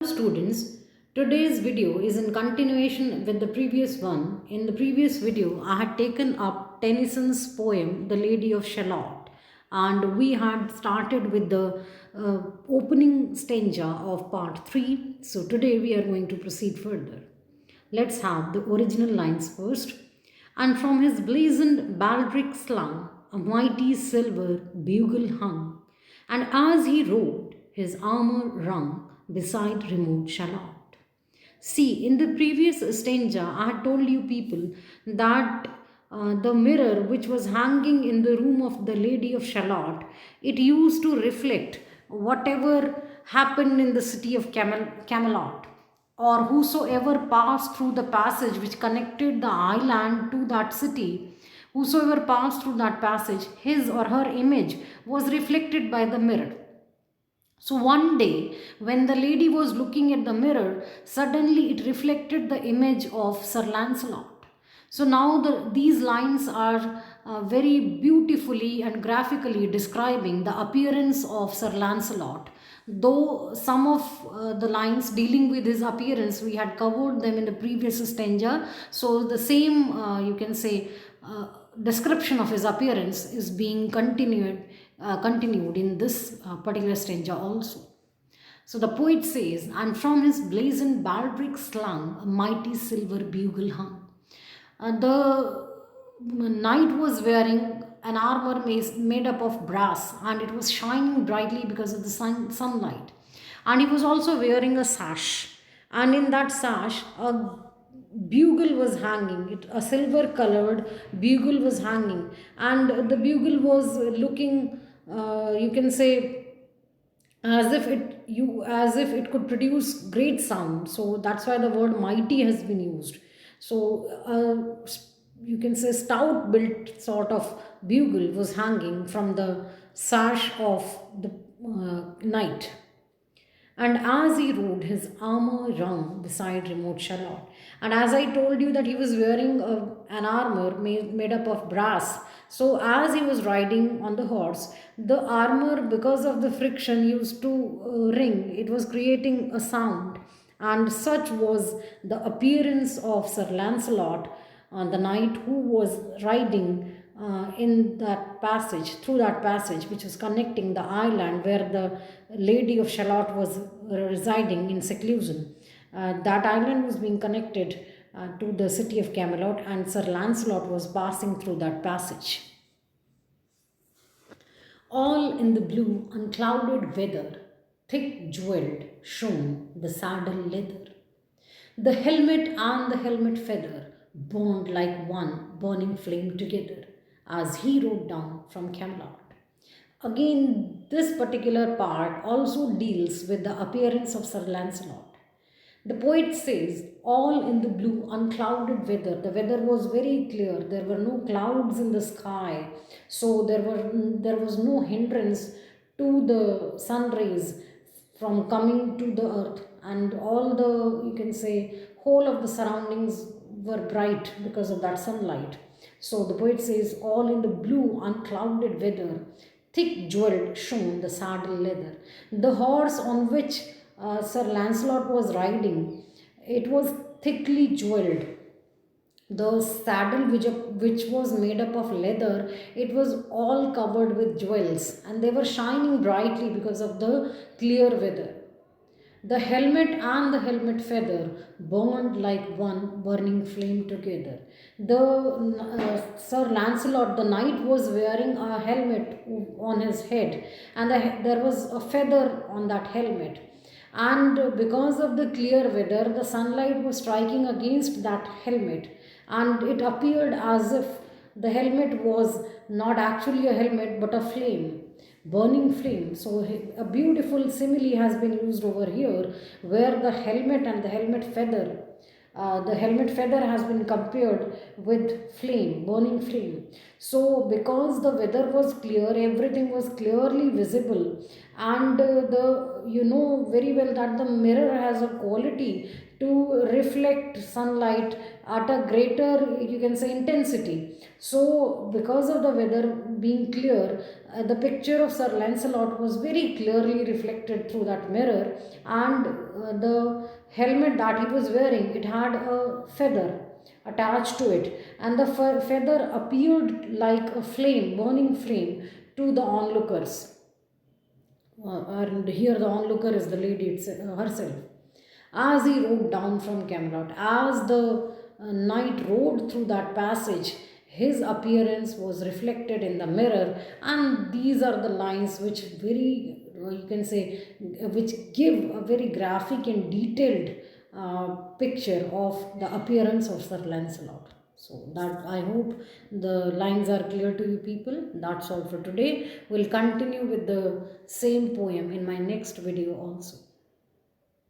Students, today's video is in continuation with the previous one. In the previous video, I had taken up Tennyson's poem, The Lady of Shallot, and we had started with the opening stanza of part 3. So today we are going to proceed further. Let's have the original lines first. And from his blazoned baldric slung, a mighty silver bugle hung, and as he rode, his armor rung beside remote Shalott. See, in the previous stanza, I had told you people that the mirror which was hanging in the room of the Lady of Shallot, it used to reflect whatever happened in the city of Camelot, or whosoever passed through the passage which connected the island to that city. Whosoever passed through that passage, his or her image was reflected by the mirror. So one day, when the lady was looking at the mirror, suddenly it reflected the image of Sir Lancelot. So now these lines are very beautifully and graphically describing the appearance of Sir Lancelot. Though some of the lines dealing with his appearance, we had covered them in the previous stanza. So the same, you can say, description of his appearance is being continued in this particular stanza also. So the poet says, and from his blazoned baldric slung, a mighty silver bugle hung. The knight was wearing an armor made up of brass, and it was shining brightly because of the sunlight. And he was also wearing a sash, and in that sash, a bugle was hanging. A silver colored bugle was hanging, and the bugle was looking, you can say, as if it could produce great sound. So that's why the word mighty has been used. So you can say stout built sort of bugle was hanging from the sash of the knight. And as he rode, his armor rung beside remote Shalott. And as I told you that he was wearing an armor made up of brass. So as he was riding on the horse, the armor, because of the friction, used to ring. It was creating a sound. And such was the appearance of Sir Lancelot, the knight who was riding in that passage, through that passage, which was connecting the island where the Lady of Shalott was residing in seclusion. That island was being connected to the city of Camelot, and Sir Lancelot was passing through that passage. All in the blue, unclouded weather, thick jewelled, shone the saddle leather. The helmet and the helmet feather burned like one burning flame together as he rode down from Camelot. Again, this particular part also deals with the appearance of Sir Lancelot. The poet says, all in the blue, unclouded weather. The weather was very clear. There were no clouds in the sky. So there was no hindrance to the sun rays from coming to the earth. And all the, you can say, whole of the surroundings were bright because of that sunlight. So the poet says, all in the blue, unclouded weather, thick jewelled shone the saddle leather. The horse on which Sir Lancelot was riding, it was thickly jewelled. The saddle, which was made up of leather, it was all covered with jewels, and they were shining brightly because of the clear weather. The helmet and the helmet feather burned like one burning flame together. The Sir Lancelot, the knight, was wearing a helmet on his head, and there was a feather on that helmet. And because of the clear weather, the sunlight was striking against that helmet, and it appeared as if the helmet was not actually a helmet but a flame, burning flame. So a beautiful simile has been used over here, where the helmet and the helmet feather has been compared with flame, burning flame. So because the weather was clear, everything was clearly visible, and the you know very well that the mirror has a quality to reflect sunlight at a greater, you can say, intensity. So because of the weather being clear, the picture of Sir Lancelot was very clearly reflected through that mirror, and the helmet that he was wearing, it had a feather attached to it, and the feather appeared like a flame, burning flame, to the onlookers. And here the onlooker is the lady herself. As he rode down from Camelot, as the knight rode through that passage, his appearance was reflected in the mirror, and these are the lines which very, you can say, which give a very graphic and detailed picture of the appearance of Sir Lancelot. So that, I hope the lines are clear to you people. That's all for today. We'll continue with the same poem in my next video also.